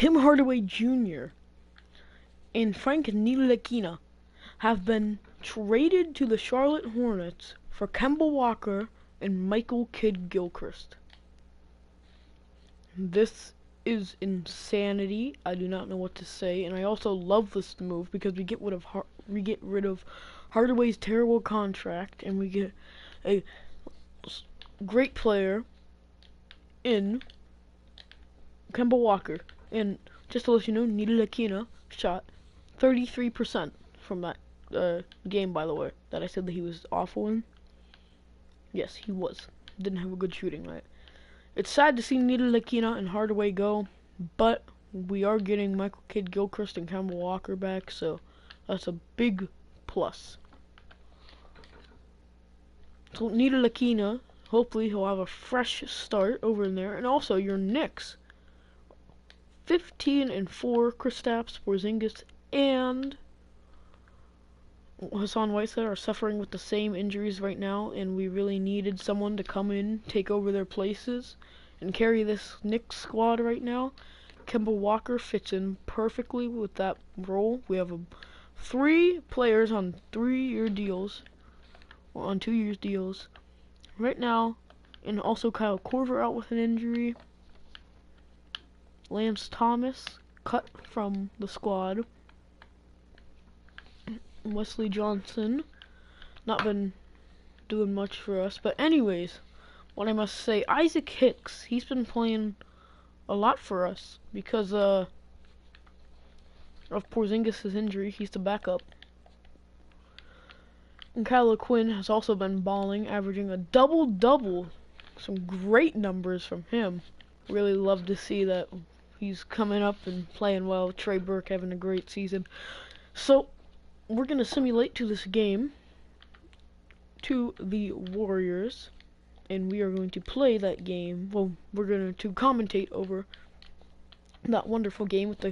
Tim Hardaway Jr. and Frank Ntilikina have been traded to the Charlotte Hornets for Kemba Walker and Michael Kidd-Gilchrist. This is insanity. I do not know what to say, and I also love this move because we get rid of Hardaway's terrible contract, and we get a great player in Kemba Walker. And just to let you know, Ntilikina shot 33% from that game, by the way, that I said that he was awful in. Yes, he was. Didn't have a good shooting night. It's sad to see Ntilikina and Hardaway go, but we are getting Michael Kidd-Gilchrist and Kemba Walker back, so that's a big plus. So Ntilikina, hopefully he'll have a fresh start over in there. And also your Knicks, 15-4, Kristaps Porzingis and Hassan Whiteside are suffering with the same injuries right now, and we really needed someone to come in, take over their places, and carry this Knicks squad right now. Kemba Walker fits in perfectly with that role. We have 3 players on 3-year deals, or on 2 years deals right now, and also Kyle Korver out with an injury. Lance Thomas cut from the squad. Wesley Johnson not been doing much for us, but anyways, what I must say, Isaac Hicks, he's been playing a lot for us because of Porzingis' injury. He's the backup. And Kyle Quinn has also been balling, averaging a double-double. Some great numbers from him. Really love to see that he's coming up and playing well. Trey Burke having a great season. So we're going to simulate to this game to the Warriors, and we are going to play that game. Well, we're going to commentate over that wonderful game with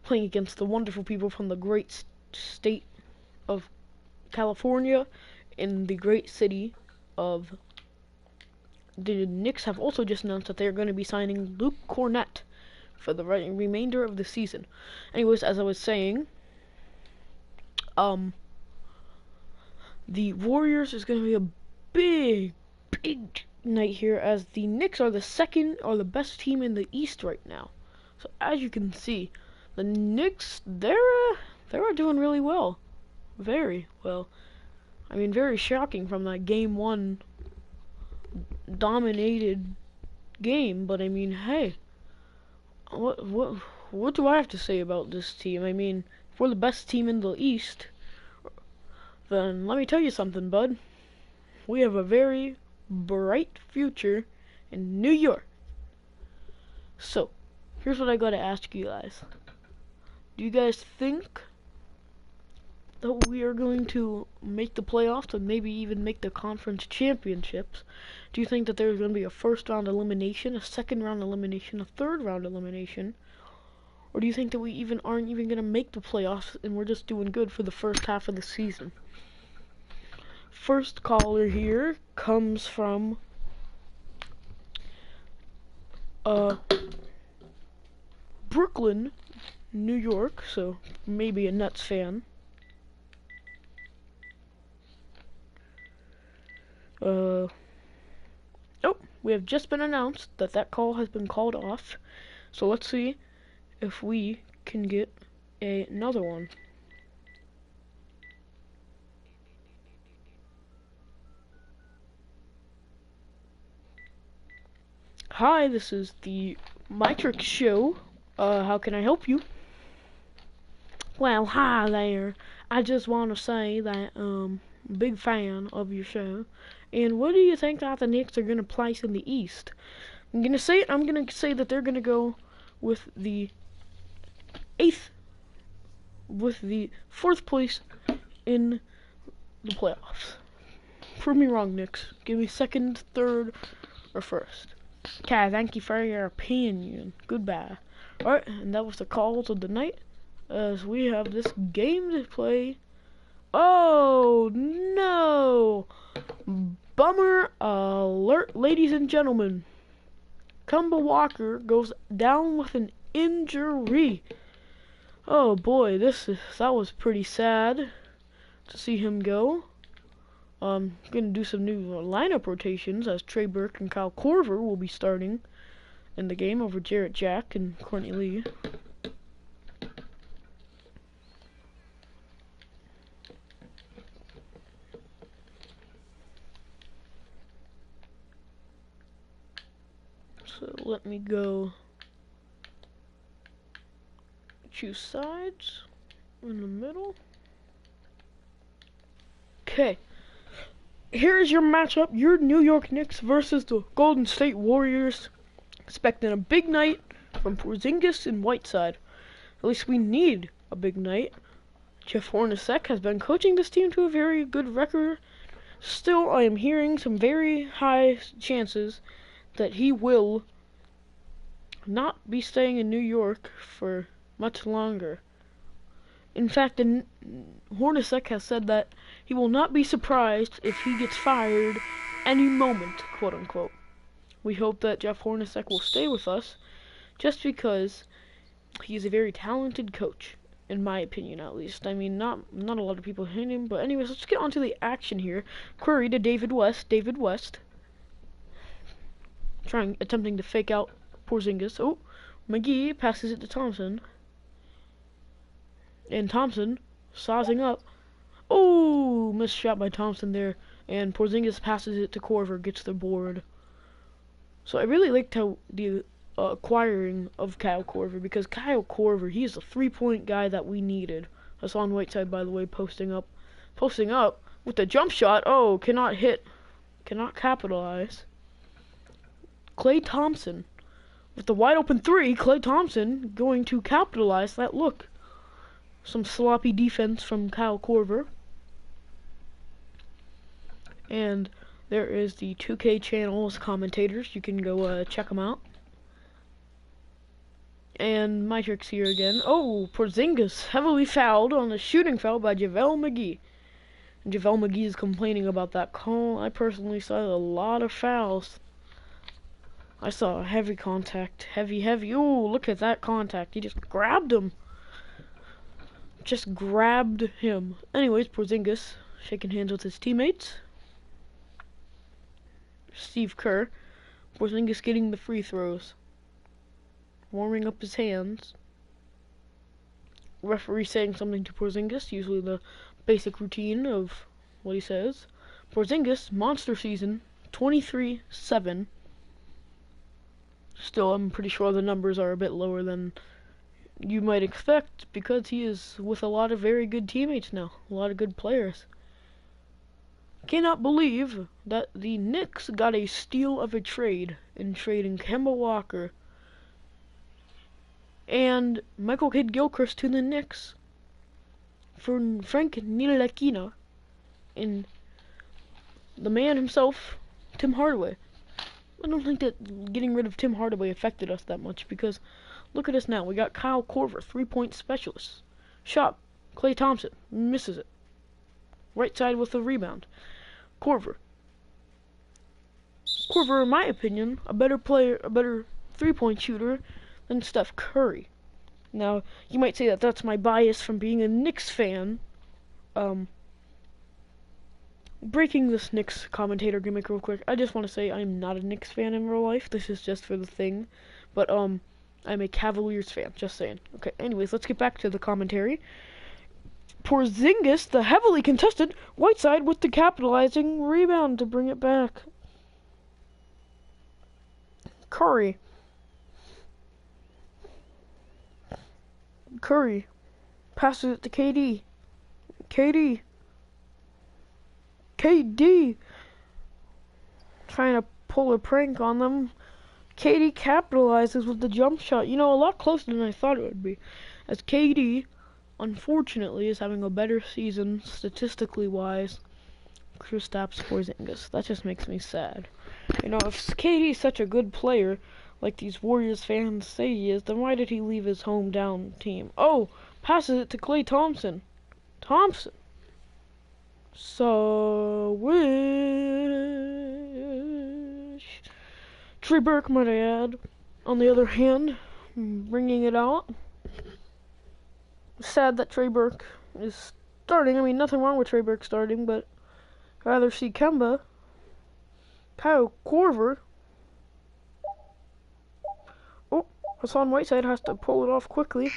playing against the wonderful people from the great state of California in the great city of... The Knicks have also just announced that they are going to be signing Luke Cornett for the remainder of the season. Anyways, as I was saying, the Warriors is going to be a big night here, as the Knicks are the best team in the East right now. So as you can see, the Knicks, they're doing really well, very well. I mean, very shocking from that Game 1 dominated game, but I mean, hey, what do I have to say about this team? I mean, if we're the best team in the East, then let me tell you something, bud. We have a very bright future in New York. So, here's what I gotta ask you guys. Do you guys think that we are going to make the playoffs and maybe even make the conference championships? Do you think that there's going to be a first round elimination, a second round elimination, a third round elimination? Or do you think that we aren't even going to make the playoffs and we're just doing good for the first half of the season? First caller here comes from Brooklyn, New York, so maybe a Nets fan. Oh, we have just been announced that call has been called off. So let's see if we can get another one. Hi, this is the Matrix Show. How can I help you? Well, hi there. I just want to say that, big fan of your show. And what do you think that the Knicks are going to place in the East? I'm going to say that they're going to go with the 4th place in the playoffs. Prove me wrong, Knicks. Give me 2nd, 3rd, or 1st. Okay, thank you for your opinion. Goodbye. Alright, and that was the calls of the night, as we have this game to play. Oh, no! Bummer alert, ladies and gentlemen. Kemba Walker goes down with an injury. Oh boy, that was pretty sad to see him go. Gonna do some new lineup rotations as Trey Burke and Kyle Korver will be starting in the game over Jarrett Jack and Courtney Lee. So let me go choose sides in the middle. Okay. Here's your matchup. Your New York Knicks versus the Golden State Warriors. Expecting a big night from Porzingis and Whiteside. At least we need a big night. Jeff Hornacek has been coaching this team to a very good record. Still, I am hearing some very high chances that he will not be staying in New York for much longer. In fact, Hornacek has said that he will not be surprised if he gets fired any moment, quote unquote. We hope that Jeff Hornacek will stay with us just because he's a very talented coach, in my opinion at least. I mean, not a lot of people hate him, but anyways, let's get on to the action here. Query to David West. Attempting to fake out Porzingis. Oh, McGee passes it to Thompson. And Thompson, sizing up. Oh, missed shot by Thompson there. And Porzingis passes it to Korver, gets the board. So I really liked how the acquiring of Kyle Korver, because Kyle Korver, he is a three-point guy that we needed. Hassan Whiteside, by the way, posting up with the jump shot. Oh, cannot capitalize. Klay Thompson with the wide open three. Klay Thompson going to capitalize that look. Some sloppy defense from Kyle Korver. And there is the 2K channel's commentators. You can go check them out. And my tricks here again. Oh, Porzingis heavily fouled on a shooting foul by JaVale McGee. And JaVale McGee is complaining about that call. I personally saw a lot of fouls. I saw heavy contact. Heavy. Ooh, look at that contact. He just grabbed him. Anyways, Porzingis shaking hands with his teammates. Steve Kerr. Porzingis getting the free throws. Warming up his hands. Referee saying something to Porzingis, usually the basic routine of what he says. Porzingis, monster season, 23-7. Still, I'm pretty sure the numbers are a bit lower than you might expect, because he is with a lot of very good teammates now, a lot of good players. Cannot believe that the Knicks got a steal of a trade in trading Kemba Walker and Michael Kidd-Gilchrist to the Knicks for Frank Ntilikina and the man himself, Tim Hardaway. I don't think that getting rid of Tim Hardaway affected us that much, because look at us now. We got Kyle Korver, three-point specialist. Shot. Klay Thompson misses it. Right side with the rebound. Korver, in my opinion, a better player, a better three-point shooter than Steph Curry. Now, you might say that that's my bias from being a Knicks fan. Breaking this Knicks commentator gimmick real quick. I just want to say I'm not a Knicks fan in real life. This is just for the thing. But, I'm a Cavaliers fan. Just saying. Okay, anyways, let's get back to the commentary. Porzingis, the heavily contested, Whiteside with the capitalizing rebound to bring it back. Curry passes it to KD. KD trying to pull a prank on them. KD capitalizes with the jump shot. You know, a lot closer than I thought it would be, as KD unfortunately is having a better season statistically wise. Kristaps Porzingis. That just makes me sad. You know, if KD is such a good player like these Warriors fans say he is, then why did he leave his hometown team? Oh, passes it to Klay Thompson. So wish. Trey Burke, might I add, on the other hand, bringing it out. Sad that Trey Burke is starting. I mean, nothing wrong with Trey Burke starting, but I'd rather see Kemba, Kyle Korver. Oh, Hassan Whiteside has to pull it off quickly.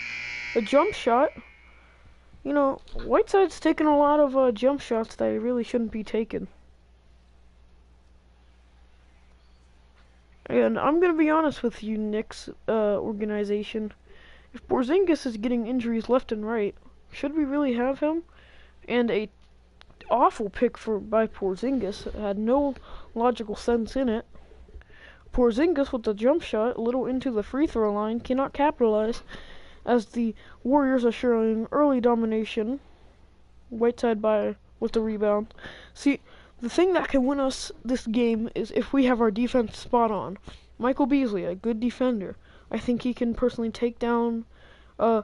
A jump shot. You know, Whiteside's taking a lot of jump shots that he really shouldn't be taking. And I'm going to be honest with you, Knicks organization. If Porzingis is getting injuries left and right, should we really have him? And a awful pick by Porzingis. It had no logical sense in it. Porzingis with the jump shot, a little into the free throw line, cannot capitalize as the Warriors are showing early domination. Whiteside with the rebound. See, the thing that can win us this game is if we have our defense spot on. Michael Beasley, a good defender. I think he can personally take down I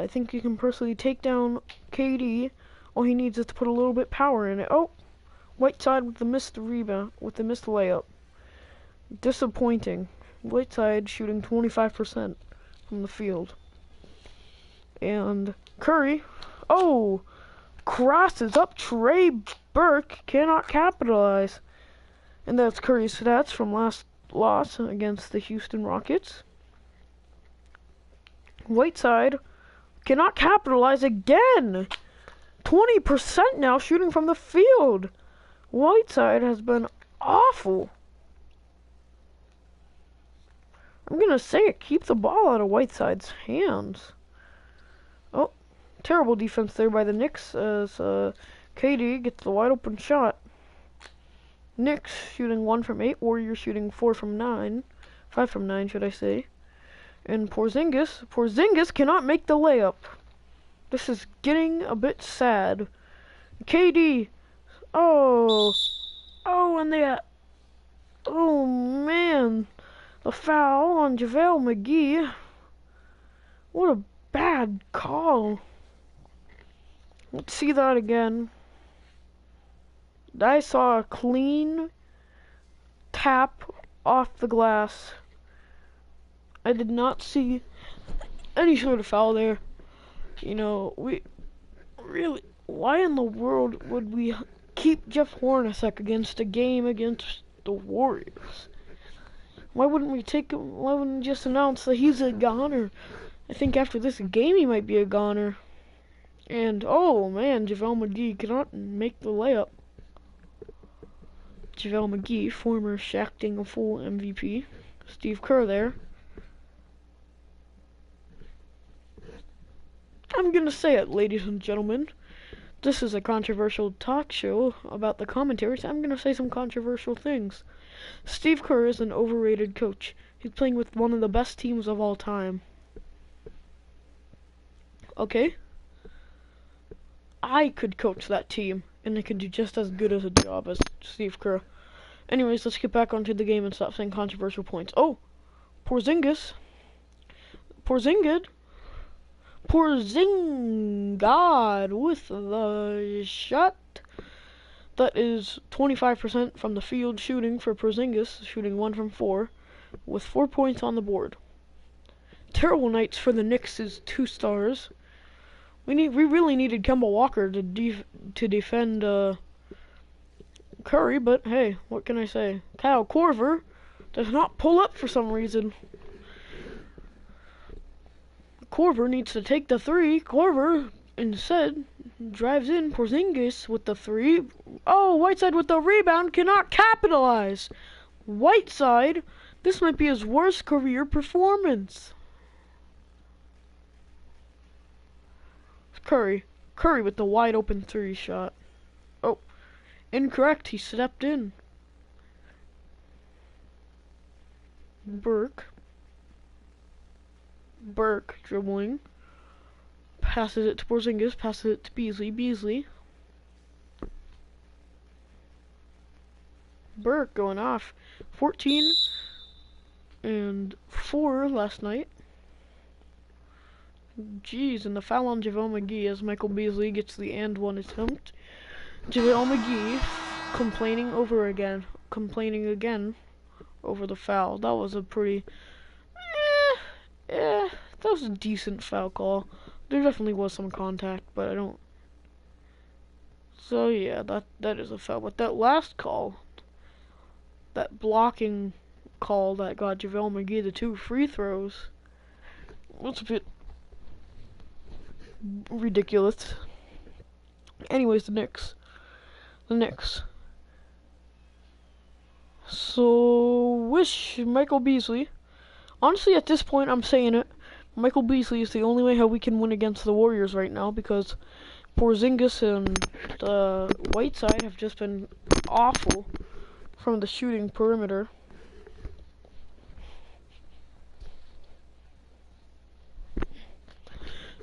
think he can personally take down KD. All he needs is to put a little bit power in it. Oh, Whiteside with the missed rebound, with the missed layup. Disappointing. Whiteside shooting 25% from the field. And Curry, crosses up Trey Burke, cannot capitalize. And that's Curry's stats from last loss against the Houston Rockets. Whiteside cannot capitalize again. 20% now shooting from the field. Whiteside has been awful. I'm going to say it, keep the ball out of Whiteside's hands. Oh, terrible defense there by the Knicks as KD gets the wide open shot. Knicks shooting 1 from 8, Warriors shooting 4 from 9. 5 from 9, should I say. And Porzingis cannot make the layup. This is getting a bit sad. KD, and man, the foul on JaVale McGee. What a bad call. Let's see that again. I saw a clean tap off the glass. I did not see any sort of foul there. You know, why in the world would we keep Jeff Hornacek against a game against the Warriors? Why wouldn't we just announce that he's a goner? I think after this game he might be a goner. And, JaVale McGee cannot make the layup. JaVale McGee, former Shaq Dingle-Fool MVP. Steve Kerr there. I'm gonna say it, ladies and gentlemen. This is a controversial talk show about the commentaries. I'm gonna say some controversial things. Steve Kerr is an overrated coach. He's playing with one of the best teams of all time. Okay? I could coach that team, and I could do just as good as a job as Steve Kerr. Anyways, let's get back onto the game and stop saying controversial points. Porzingis with the shot. That is 25% from the field shooting for Porzingis, shooting 1 from 4, with 4 points on the board. Terrible nights for the Knicks' 2 stars. We really needed Kemba Walker to defend Curry, but hey, what can I say? Kyle Korver does not pull up for some reason. Korver needs to take the 3. Korver instead drives in. Porzingis with the 3. Whiteside with the rebound, cannot capitalize. Whiteside, this might be his worst career performance. Curry with the wide open 3 shot. Incorrect, he stepped in. Burke dribbling. Passes it to Porzingis, passes it to Beasley. Burke going off. 14 and 4 last night. Jeez, and the foul on JaVale McGee as Michael Beasley gets the and 1 attempt. JaVale McGee complaining again over the foul. That was a pretty was a decent foul call. There definitely was some contact, but I don't. So yeah, that is a foul. But that last call, that blocking call that got JaVale McGee the 2 free throws, was a bit ridiculous. Anyways, the Knicks. So, wish Michael Beasley. Honestly, at this point, I'm saying it. Michael Beasley is the only way how we can win against the Warriors right now, because Porzingis and Whiteside have just been awful from the shooting perimeter.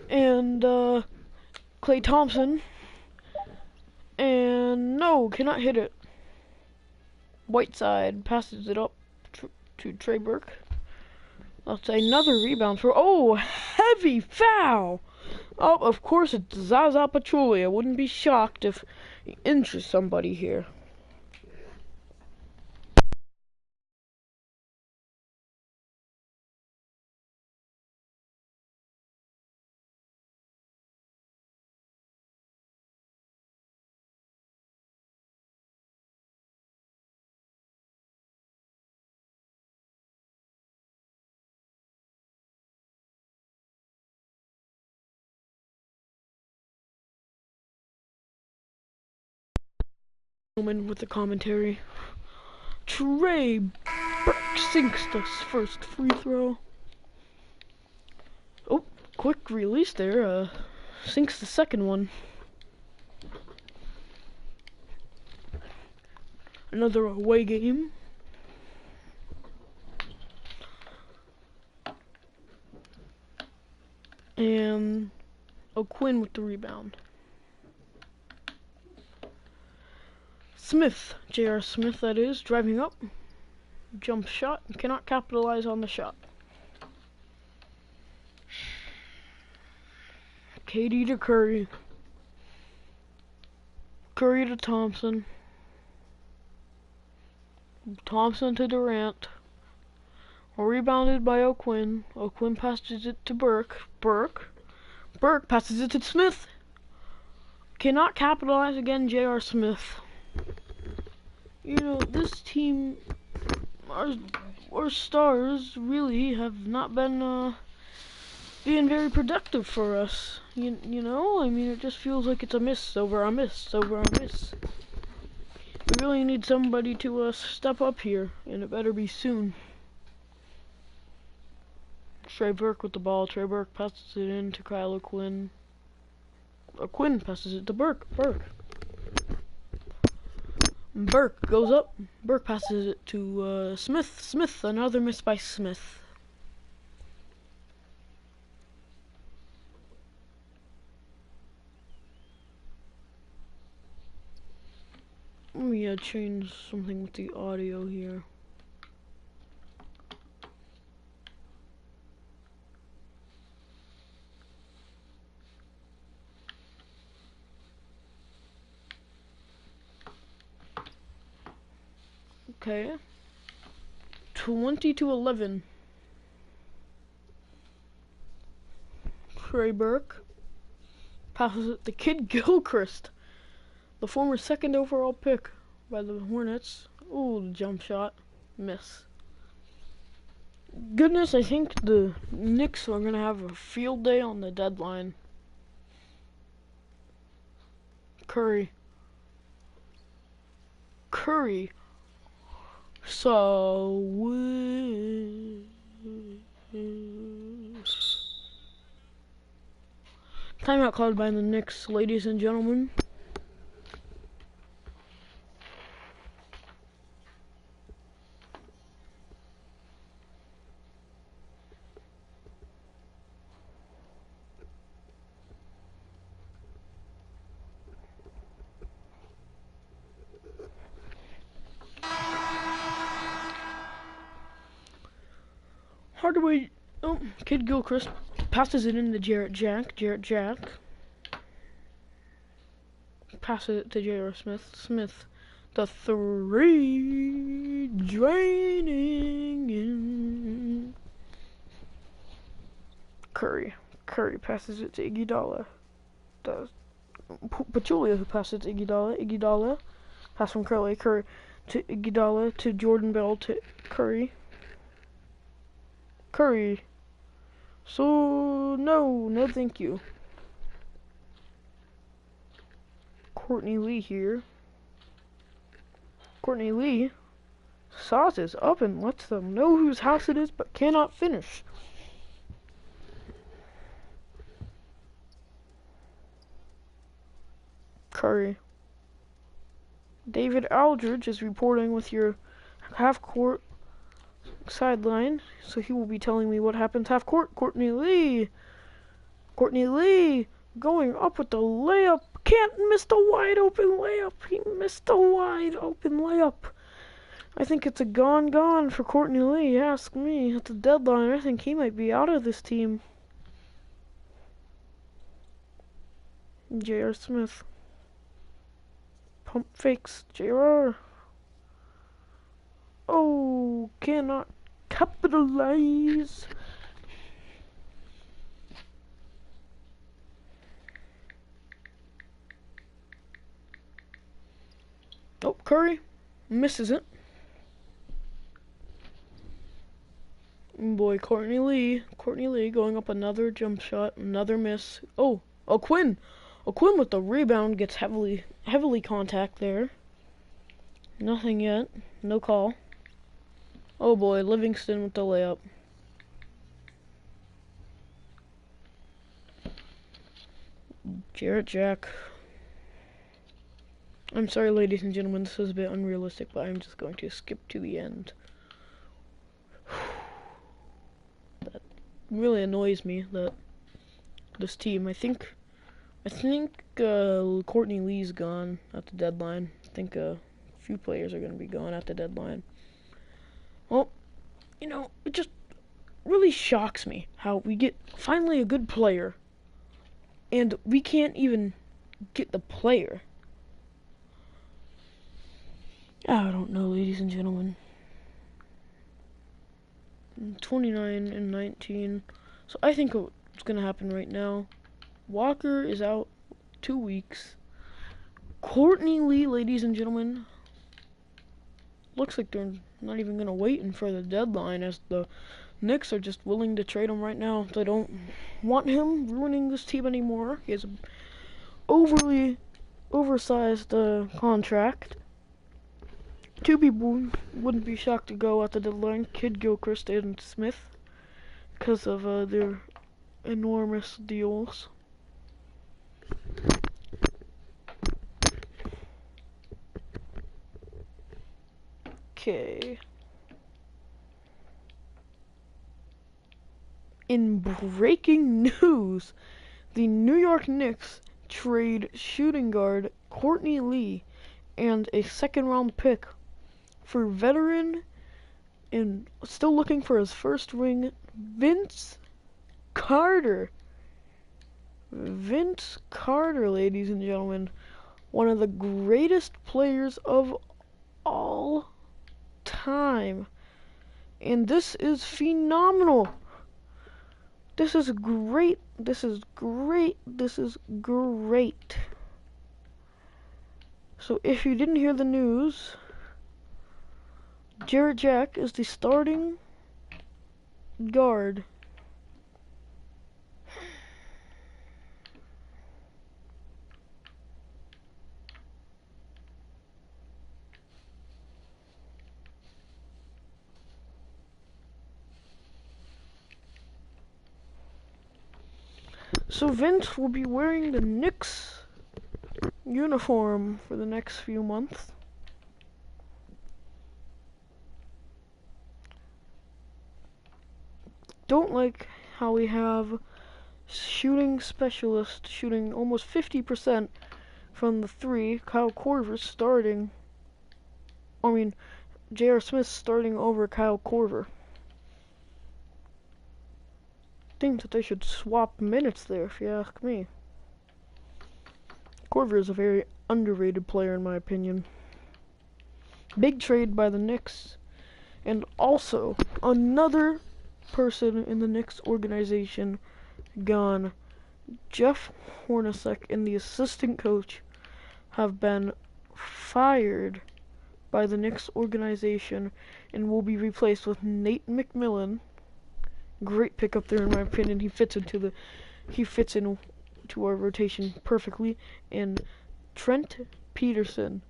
And Klay Thompson, and no, cannot hit it. Whiteside passes it up to Trey Burke. That's another rebound for, oh, heavy foul. Oh, of course it's Zaza Pachulia. I wouldn't be shocked if he injures somebody here. With the commentary. Trey Burke sinks the first free throw. Oh, quick release there. Sinks the second one. Another away game. And O'Quinn with the rebound. Smith, J.R. Smith that is, driving up. Jump shot, cannot capitalize on the shot. KD to Curry. Curry to Thompson. Thompson to Durant. Rebounded by O'Quinn. O'Quinn passes it to Burke. Burke passes it to Smith. Cannot capitalize again, J.R. Smith. You know, this team, our stars really have not been being very productive for us. You know, I mean, it just feels like it's a miss over a miss over a miss. We really need somebody to step up here, and it better be soon. Trey Burke with the ball. Trey Burke passes it in to Kyle O'Quinn. O'Quinn passes it to Burke. Burke goes up. Burke passes it to Smith. Smith, another miss by Smith. Let me change something with the audio here. Okay. 20-11. Trey Burke passes it to Kid Gilchrist, the former second overall pick by the Hornets. Ooh, the jump shot. Miss. Goodness, I think the Knicks are going to have a field day on the deadline. Curry. So, timeout called by the Knicks, ladies and gentlemen. Hardaway, oh, Kid Gilchrist passes it into Jarrett Jack. Passes it to J.R. Smith, the three, draining in. Curry. Curry passes it to Iguodala. Pachulia who passes it to Iguodala. Iguodala. Pass from Curry. Curry to Iguodala to Jordan Bell to Curry. Curry. So, no thank you. Courtney Lee here. Courtney Lee sauces up and lets them know whose house it is, but cannot finish. Curry. David Aldridge is reporting with your half-court sideline, so he will be telling me what happens half-court. Courtney Lee. Courtney Lee going up with the layup. Can't miss the wide open layup. He missed the wide open layup. I think it's a gone for Courtney Lee. Ask me. At the deadline, I think he might be out of this team. J.R. Smith. Pump fakes. J.R. Oh, cannot capitalize. Oh, Curry misses it. Boy, Courtney Lee going up another jump shot, another miss. Oh, Quinn with the rebound gets heavily contact there. Nothing yet, no call. Oh boy, Livingston with the layup. Jarrett Jack. I'm sorry, ladies and gentlemen, this is a bit unrealistic, but I'm just going to skip to the end. That really annoys me, that this team, I think Courtney Lee's gone at the deadline. I think a few players are going to be gone at the deadline. Well, it just really shocks me how we get finally a good player, and we can't even get the player. I don't know, ladies and gentlemen. 29 and 19. So I think what's going to happen right now, Walker is out 2 weeks. Courtney Lee, ladies and gentlemen, looks like they're not even going to wait for the deadline, as the Knicks are just willing to trade him right now. They don't want him ruining this team anymore. He has an overly oversized contract. Two people wouldn't be shocked to go at the deadline: Kid Gilchrist and Smith, because of their enormous deals. Okay. In breaking news, the New York Knicks trade shooting guard Courtney Lee and a second-round pick for veteran and still looking for his first ring, Vince Carter. Vince Carter, ladies and gentlemen, one of the greatest players of all time. And this is phenomenal. This is great. This is great. This is great. So if you didn't hear the news, Jarrett Jack is the starting guard. So Vince will be wearing the Knicks uniform for the next few months. Don't like how we have shooting specialist shooting almost 50% from the three. Kyle Korver starting. J.R. Smith starting over Kyle Korver. Think that they should swap minutes there, if you ask me. Korver is a very underrated player in my opinion. Big trade by the Knicks, and also another person in the Knicks organization gone. Jeff Hornacek and the assistant coach have been fired by the Knicks organization and will be replaced with Nate McMillan. Great pickup there in my opinion. He fits into our rotation perfectly. And Trent Peterson,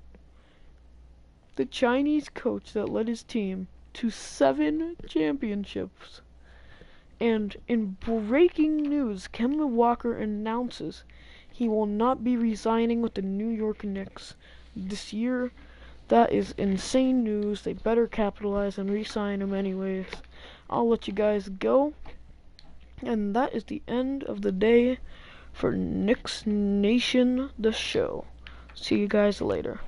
the Chinese coach that led his team to 7 championships. And in breaking news, Kemba Walker announces he will not be resigning with the New York Knicks this year. That is insane news. They better capitalize and re-sign him anyways. I'll let you guys go. And that is the end of the day for Knicks Nation, the show. See you guys later.